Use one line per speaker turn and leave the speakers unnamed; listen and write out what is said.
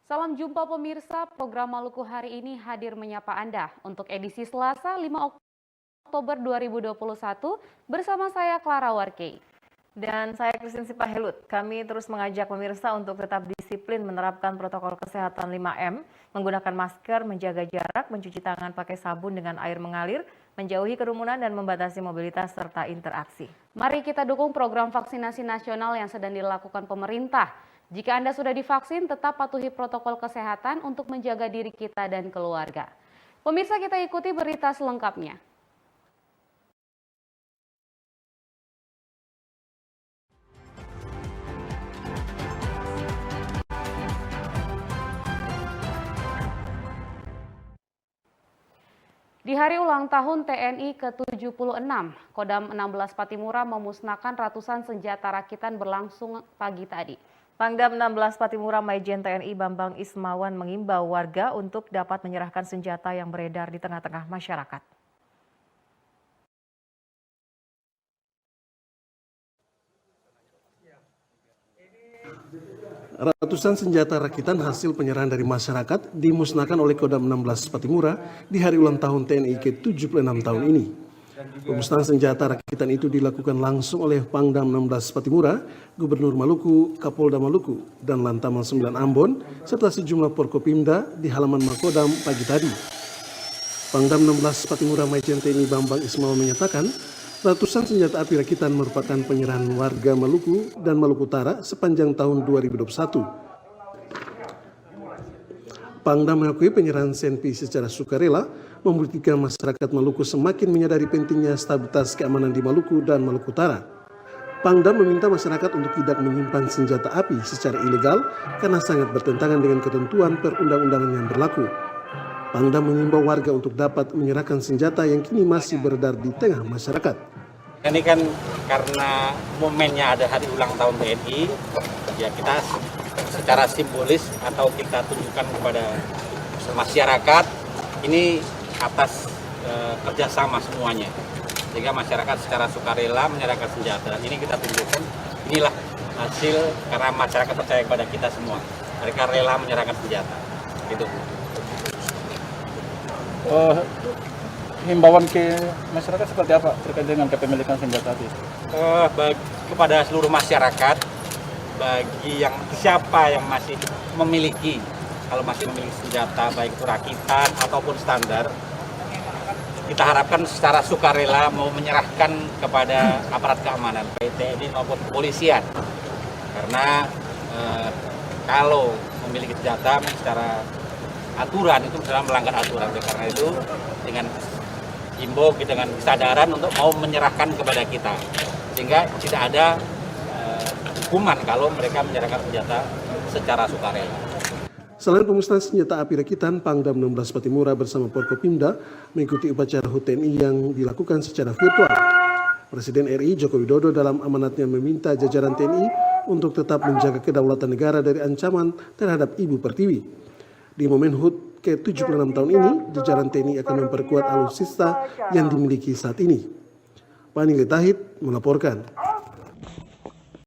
Salam jumpa pemirsa, program Maluku hari ini hadir menyapa Anda untuk edisi Selasa 5 Oktober 2021 bersama saya Clara Warkei.
Dan saya Christine Sipahelut. Kami terus mengajak pemirsa untuk tetap disiplin menerapkan protokol kesehatan 5M, menggunakan masker, menjaga jarak, mencuci tangan pakai sabun dengan air mengalir, menjauhi kerumunan dan membatasi mobilitas serta interaksi.
Mari kita dukung program vaksinasi nasional yang sedang dilakukan pemerintah. Jika Anda sudah divaksin, tetap patuhi protokol kesehatan untuk menjaga diri kita dan keluarga. Pemirsa, kita ikuti berita selengkapnya. Di hari ulang tahun TNI ke-76, Kodam 16 Patimura memusnahkan ratusan senjata rakitan berlangsung pagi tadi.
Pangdam 16 Patimura Maijen TNI Bambang Ismawan mengimbau warga untuk dapat menyerahkan senjata yang beredar di tengah-tengah masyarakat.
Ratusan senjata rakitan hasil penyerahan dari masyarakat dimusnahkan oleh Kodam 16 Patimura di hari ulang tahun TNI ke-76 tahun ini. Pemusnahan senjata rakitan itu dilakukan langsung oleh Pangdam 16 Patimura, Gubernur Maluku, Kapolda Maluku, dan Lantamal 9 Ambon, serta sejumlah Porkopimda di halaman Makodam pagi tadi. Pangdam 16 Patimura Maijen TNI Bambang Ismawan menyatakan, ratusan senjata api rakitan merupakan penyerahan warga Maluku dan Maluku Utara sepanjang tahun 2021. Pangdam mengakui penyerahan SENPI secara sukarela membuktikan masyarakat Maluku semakin menyadari pentingnya stabilitas keamanan di Maluku dan Maluku Utara. Pangdam meminta masyarakat untuk tidak menyimpan senjata api secara ilegal karena sangat bertentangan dengan ketentuan perundang-undangan yang berlaku. Pangdam mengimbau warga untuk dapat menyerahkan senjata yang kini masih beredar di tengah masyarakat.
Ini kan karena momennya ada hari ulang tahun TNI, ya kita secara simbolis atau kita tunjukkan kepada masyarakat ini atas kerjasama semuanya. Sehingga masyarakat secara sukarela menyerahkan senjata. Dan ini kita tunjukkan, inilah hasil karena masyarakat percaya kepada kita semua. Mereka rela menyerahkan senjata. Gitu.
Himbauan ke masyarakat seperti apa terkait dengan kepemilikan senjata api?
Kepada seluruh masyarakat, bagi siapa yang masih memiliki, kalau masih memiliki senjata baik itu rakitan ataupun standar, kita harapkan secara sukarela mau menyerahkan kepada aparat keamanan, baik TNI maupun kepolisian. Karena kalau memiliki senjata secara aturan itu sudah melanggar aturan. Karena itu dengan himbau dengan kesadaran untuk mau menyerahkan kepada kita, sehingga tidak ada hukuman kalau mereka menyerahkan senjata secara sukarela.
Selain pemusnahan senjata api rakitan, Pangdam 16 Patimura bersama Porkopimda mengikuti upacara HUT TNI yang dilakukan secara virtual. Presiden RI Joko Widodo dalam amanatnya meminta jajaran TNI untuk tetap menjaga kedaulatan negara dari ancaman terhadap Ibu Pertiwi. Di momen HUT ke-76 tahun ini, jajaran TNI akan memperkuat alutsista yang dimiliki saat ini. Pani Letahid melaporkan.